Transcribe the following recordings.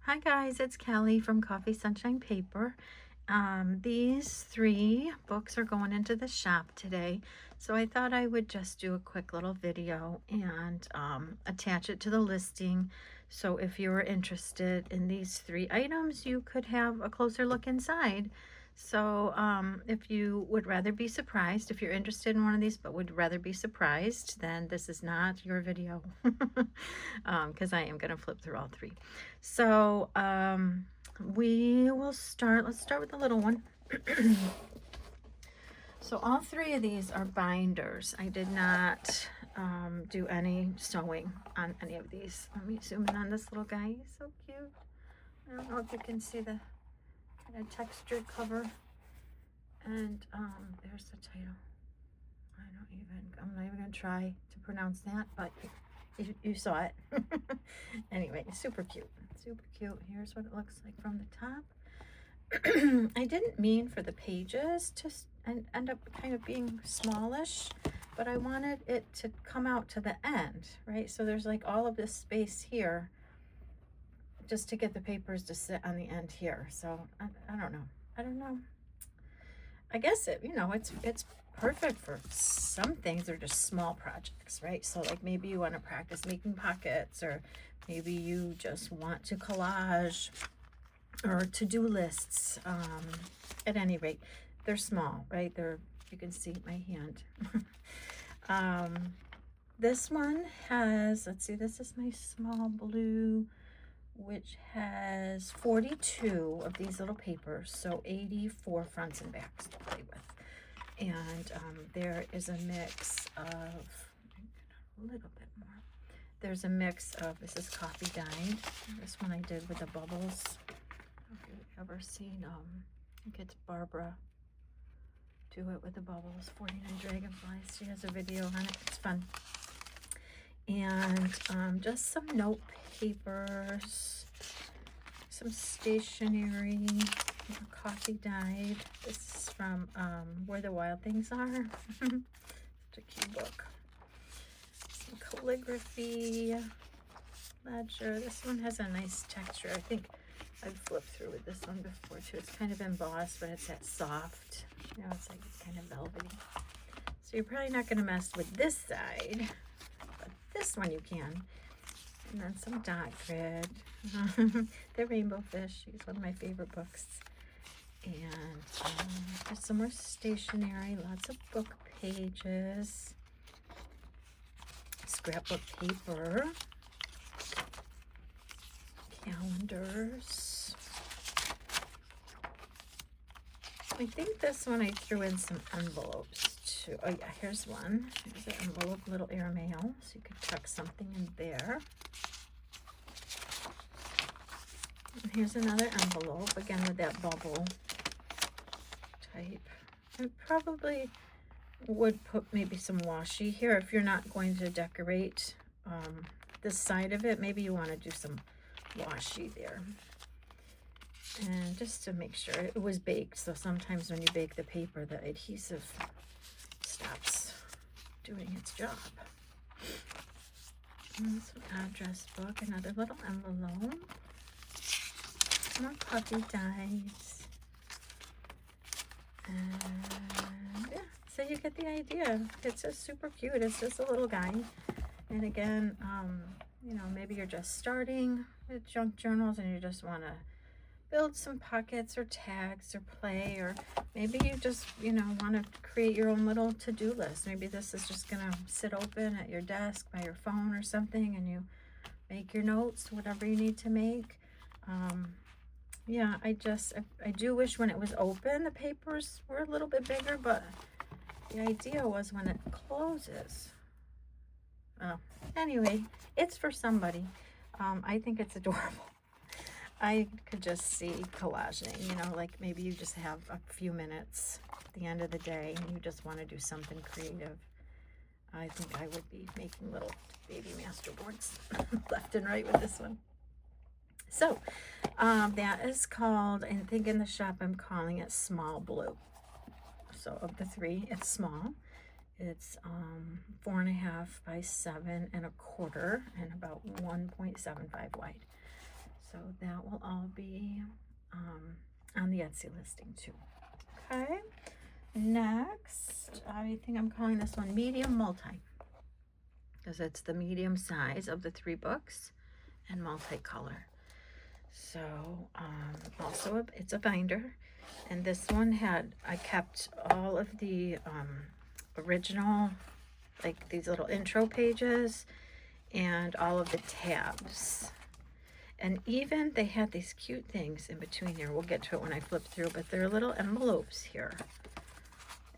Hi guys, it's Kelly from Coffee Sunshine Paper. These 3 books are going into the shop today, so I thought I would just do a quick little video and attach it to the listing. So if you were interested in these 3 items, you could have a closer look inside. So if you would rather be surprised, if you're interested in one of these but would rather be surprised, then this is not your video because I am going to flip through all 3. So we will start, let's start with the little one. So all 3 of these are binders. I did not do any sewing on any of these. Let me zoom in on this little guy. He's so cute. I don't know if you can see the kind of textured cover. And there's the title. I'm not even gonna try to pronounce that, but you saw it. Anyway, super cute, super cute. Here's what it looks like from the top. I didn't mean for the pages to end up kind of being smallish, but I wanted it to come out to the end, right? So there's like all of this space here just to get the papers to sit on the end here. So I don't know. I guess it's perfect for some things. They're just small projects, right? So like maybe you want to practice making pockets, or maybe you just want to collage or to-do lists. At any rate, they're small, right? You can see my hand. This one has, let's see, this is my small blue, which has 42 of these little papers, so 84 fronts and backs to play with. And there is a mix of, a little bit more. There's a mix of, this is coffee dyed. This one I did with the bubbles. If you've ever seen, I think it's Barbara do it with the bubbles, 49 Dragonflies. She has a video on it, it's fun. And just some note papers, some stationery, coffee dyed. This is from Where the Wild Things Are. Such a cute book. Some calligraphy, ledger. This one has a nice texture. I think I've flipped through with this one before too. It's kind of embossed, but it's that soft, it's like kind of velvety. So you're probably not going to mess with this side, but this one you can. And then some dot grid. The Rainbow Fish. She's one of my favorite books. And just some more stationery. Lots of book pages. Scrapbook paper. Calendars. I think this one I threw in some envelopes too. Oh yeah, here's one. Here's an envelope, little airmail, so you could tuck something in there. And here's another envelope, again with that bubble type. I probably would put maybe some washi here if you're not going to decorate this side of it. Maybe you want to do some washi there. And just to make sure it was baked, so sometimes when you bake the paper, the adhesive stops doing its job. And some address book, another little envelope, more coffee dyes, and yeah, so you get the idea. It's just super cute. It's just a little guy. And again, maybe you're just starting with junk journals and you just want to build some pockets or tags or play, or maybe you just want to create your own little to-do list. Maybe this is just gonna sit open at your desk by your phone or something, and you make your notes, whatever you need to make. Yeah, I do wish when it was open the papers were a little bit bigger, but the idea was when it closes. Anyway, it's for somebody. I think it's adorable. I could just see collaging, like maybe you just have a few minutes at the end of the day and you just want to do something creative. I think I would be making little baby masterboards left and right with this one. So that is called, I think in the shop I'm calling it Small Blue. So of the 3, it's small. It's 4.5 by 7.25 and about 1.75 wide. So that will all be on the Etsy listing too. Okay, next, I think I'm calling this one medium multi, because it's the medium size of the 3 books and multicolor. So also it's a binder, and this one I kept all of the original, like these little intro pages and all of the tabs. And even they had these cute things in between here. We'll get to it when I flip through, but there are little envelopes here.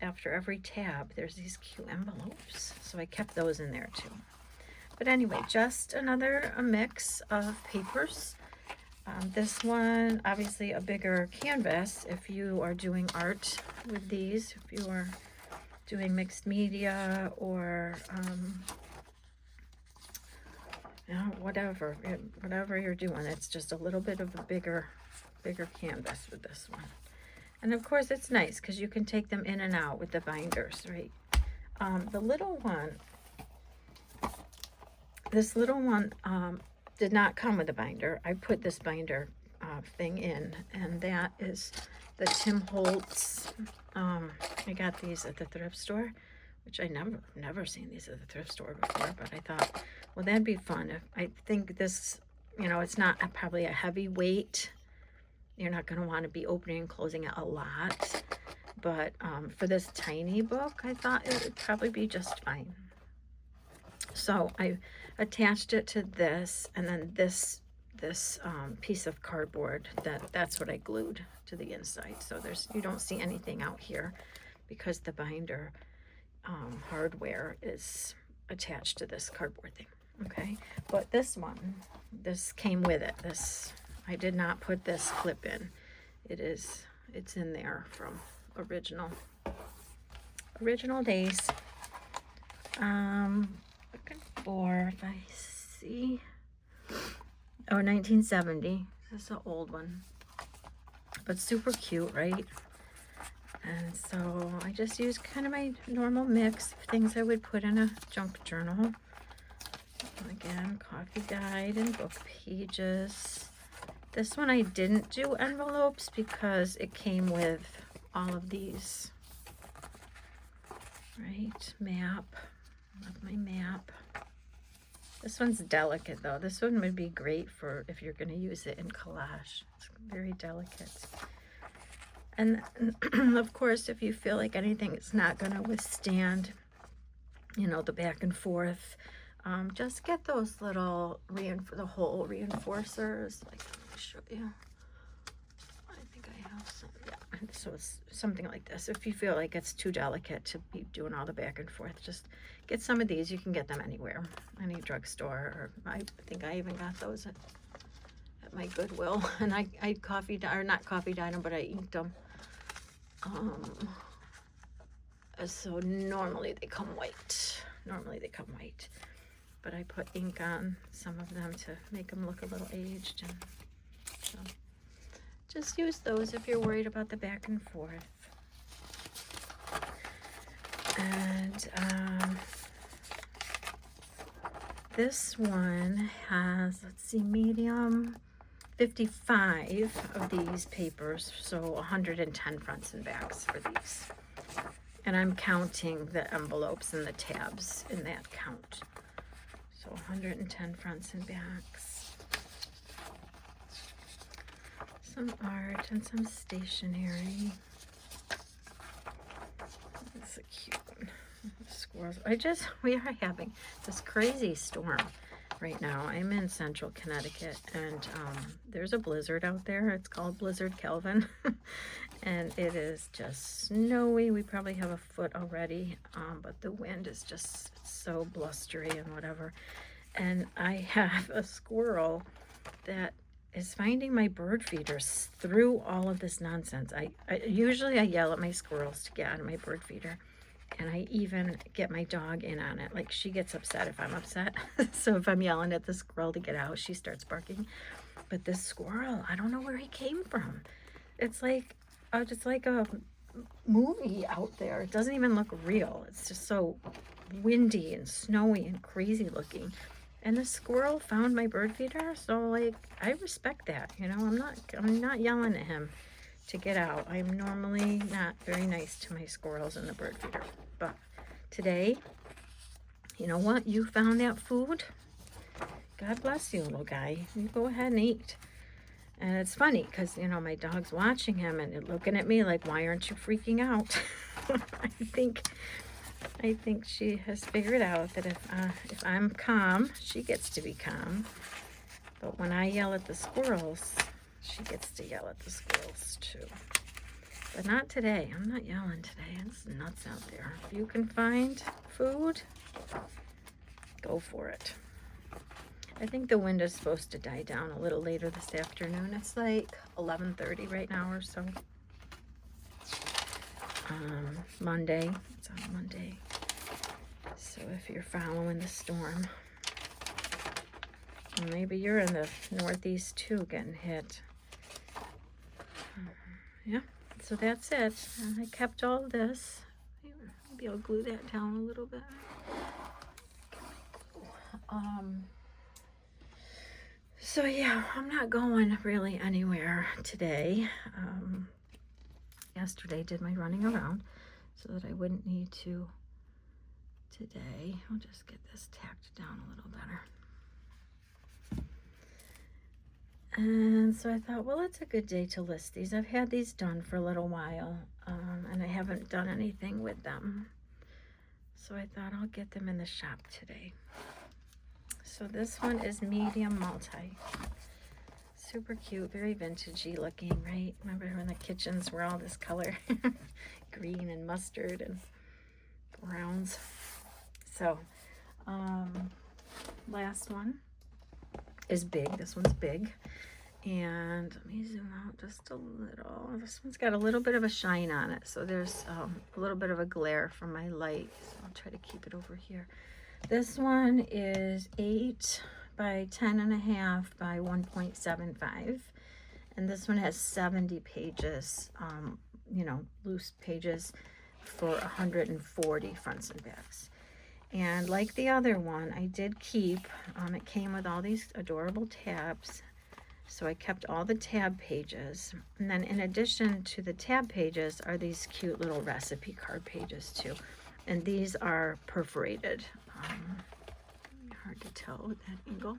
After every tab, there's these cute envelopes. So I kept those in there too. But anyway, just a mix of papers. This one, obviously a bigger canvas if you are doing art with these, if you are doing mixed media or you know, whatever you're doing. It's just a little bit of a bigger canvas with this one. And of course it's nice because you can take them in and out with the binders, right? The little one, this little one did not come with a binder. I put this binder thing in, and that is the Tim Holtz. I got these at the thrift store, which I never seen these at the thrift store before, but I thought, well, that'd be fun. I think this, you know, it's not probably a heavy weight. You're not going to want to be opening and closing it a lot, but for this tiny book, I thought it would probably be just fine. So I attached it to this, and then this piece of cardboard, that's what I glued to the inside. So you don't see anything out here because the binder hardware is attached to this cardboard thing. Okay, but this came with it. I did not put this clip in. It's in there from original days. Looking for, if I see, 1970. This is an old one, but super cute, right? And so I just used kind of my normal mix of things I would put in a junk journal. Again, coffee guide and book pages. This one I didn't do envelopes because it came with all of these. Right, map. Love my map. This one's delicate though. This one would be great for if you're going to use it in collage. It's very delicate. And of course, if you feel like anything is not going to withstand, you know, the back and forth, just get those little the hole reinforcers. Like, let me show you. I think I have some. Yeah. So it's something like this. If you feel like it's too delicate to be doing all the back and forth, just get some of these. You can get them anywhere, any drugstore. Or I think I even got those at my Goodwill. And I not coffee dyed them, but I inked them. So normally they come white. But I put ink on some of them to make them look a little aged. And so just use those if you're worried about the back and forth. And this one has, let's see, medium 55 of these papers, so 110 fronts and backs for these. And I'm counting the envelopes and the tabs in that count. So 110 fronts and backs. Some art and some stationery. This is a cute one. Squirrels. We are having this crazy storm right now. I'm in central Connecticut, and there's a blizzard out there. It's called Blizzard Kelvin. And it is just snowy. We probably have a foot already, but the wind is just so blustery and whatever. And I have a squirrel that is finding my bird feeders through all of this nonsense. Usually I yell at my squirrels to get out of my bird feeder, and I even get my dog in on it. Like, she gets upset if I'm upset. So if I'm yelling at the squirrel to get out, she starts barking. But this squirrel, I don't know where he came from. It's like a movie out there. It doesn't even look real. It's just so windy and snowy and crazy looking. And the squirrel found my bird feeder, so like I respect that, you know. I'm not yelling at him to get out. I'm normally not very nice to my squirrels in the bird feeder. But today, you know what? You found that food. God bless you, little guy. You go ahead and eat. And it's funny because, you know, my dog's watching him and looking at me like, why aren't you freaking out? I think she has figured out that if I'm calm, she gets to be calm. But when I yell at the squirrels, she gets to yell at the squirrels too. But not today. I'm not yelling today. It's nuts out there. If you can find food, go for it. I think the wind is supposed to die down a little later this afternoon. It's like 11:30 right now or so. Monday. It's on Monday. So if you're following the storm, maybe you're in the Northeast too, getting hit. Yeah, so that's it. I kept all this. Maybe I'll glue that down a little bit. So yeah, I'm not going really anywhere today. Yesterday did my running around so that I wouldn't need to today. I'll just get this tacked down a little better. And so I thought, well, it's a good day to list these. I've had these done for a little while, and I haven't done anything with them. So I thought I'll get them in the shop today. So this one is medium multi. Super cute, very vintagey looking, right? Remember when the kitchens were all this color? Green and mustard and browns. So, last one is big. This one's big. And let me zoom out just a little. This one's got a little bit of a shine on it. So there's a little bit of a glare from my light. So I'll try to keep it over here. This one is 8 by 10.5 by 1.75. And this one has 70 pages, you know, loose pages for 140 fronts and backs. And like the other one, I did keep, it came with all these adorable tabs. So I kept all the tab pages. And then in addition to the tab pages are these cute little recipe card pages too. And these are perforated. Hard to tell with that angle.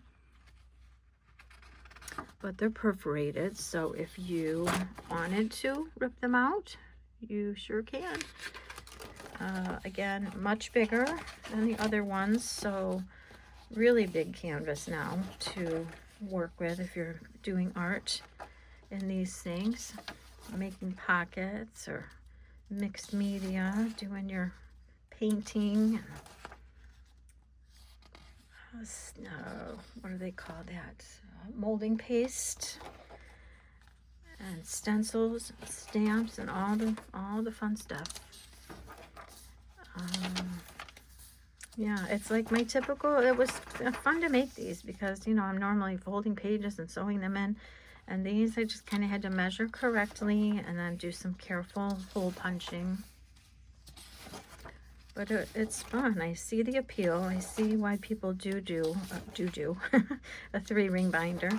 But they're perforated, so if you wanted to rip them out, you sure can. Again, much bigger than the other ones, so really big canvas now to work with if you're doing art in these things, making pockets or mixed media, doing your painting. What do they call that? Molding paste and stencils, stamps, and all the fun stuff. Yeah, it's like my typical. It was fun to make these because, you know, I'm normally folding pages and sewing them in, and these I just kind of had to measure correctly and then do some careful hole punching. But it's fun. I see the appeal. I see why people do a 3-ring binder.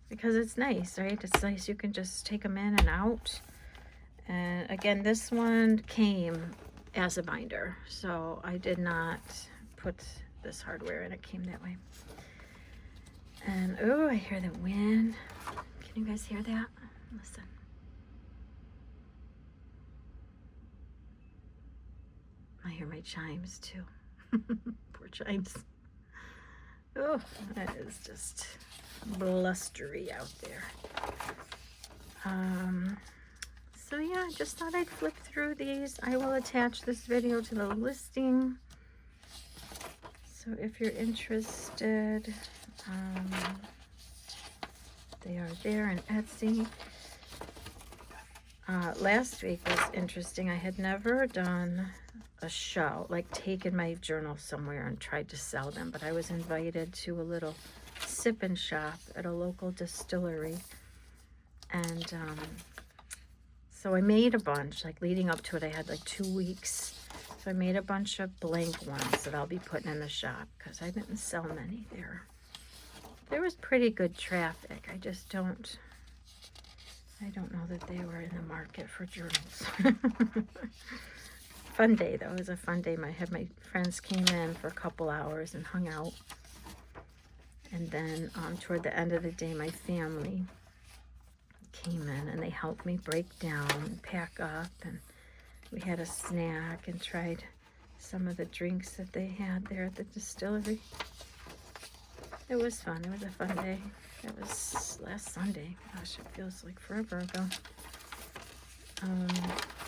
Because it's nice, right? It's nice. You can just take them in and out. And again, this one came as a binder. So I did not put this hardware in. It came that way. And, oh, I hear the wind. Can you guys hear that? Listen. I hear my chimes too. Poor chimes. Oh, that is just blustery out there. So yeah, I just thought I'd flip through these. I will attach this video to the listing. So if you're interested, they are there in Etsy. Last week was interesting. I had never done a show, like taken my journal somewhere and tried to sell them, but I was invited to a little sip-in shop at a local distillery, and so I made a bunch. Like leading up to it, I had like 2 weeks So I made a bunch of blank ones that I'll be putting in the shop because I didn't sell many there. There was pretty good traffic. I don't know that they were in the market for journals. Fun day though. It was a fun day. My friends came in for a couple hours and hung out. And then toward the end of the day, my family came in and they helped me break down and pack up, and we had a snack and tried some of the drinks that they had there at the distillery. It was fun. It was a fun day. It was last Sunday. Gosh, it feels like forever ago.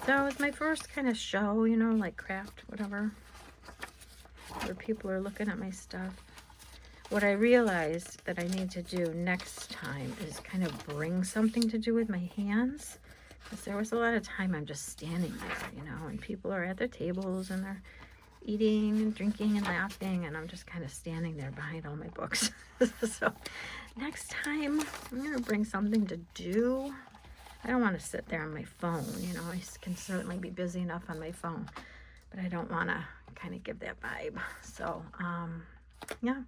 So it was my first kind of show, you know, like craft, whatever, where people are looking at my stuff. What I realized that I need to do next time is kind of bring something to do with my hands. Because there was a lot of time I'm just standing there, you know, and people are at their tables and they're eating and drinking and laughing, and I'm just kind of standing there behind all my books. So next time I'm going to bring something to do. I don't want to sit there on my phone, you know. I can certainly be busy enough on my phone, but I don't want to kind of give that vibe. So, yeah.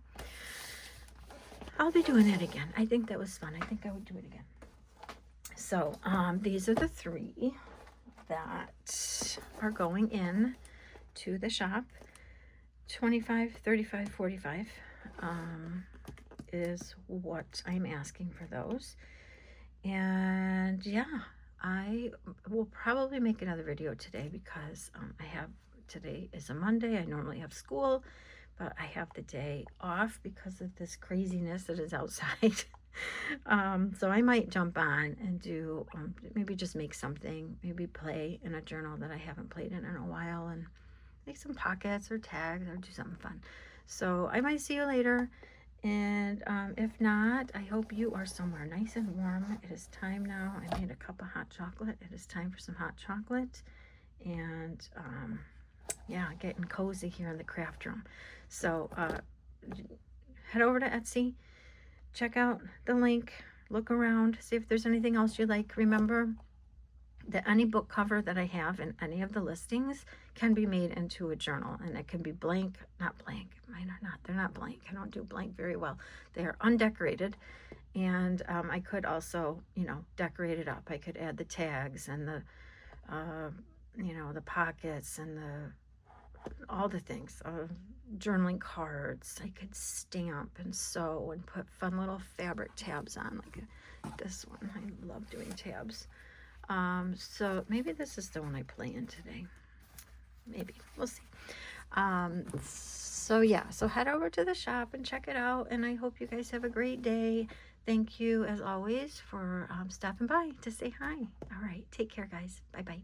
I'll be doing it again. I think that was fun. I think I would do it again. So, these are the 3 that are going in to the shop. 25, 35, 45 is what I'm asking for those. And yeah, I will probably make another video today because today is a Monday. I normally have school, but I have the day off because of this craziness that is outside. So I might jump on and do, maybe just make something, maybe play in a journal that I haven't played in a while, and make some pockets or tags or do something fun. So I might see you later. And if not, I hope you are somewhere nice and warm. It is time now. I made a cup of hot chocolate. It is time for some hot chocolate. And yeah, getting cozy here in the craft room. So head over to Etsy, check out the link, look around, see if there's anything else you like. Remember that any book cover that I have in any of the listings can be made into a journal, and it can be blank, not blank. Mine are not, they're not blank. I don't do blank very well. They are undecorated, and I could also, you know, decorate it up. I could add the tags and the, you know, the pockets and all the things, journaling cards. I could stamp and sew and put fun little fabric tabs on, like this one. I love doing tabs. So maybe this is the one I play in today. Maybe, we'll see. So yeah, so head over to the shop and check it out, and I hope you guys have a great day. Thank you as always for stopping by to say hi. All right, take care guys. Bye bye.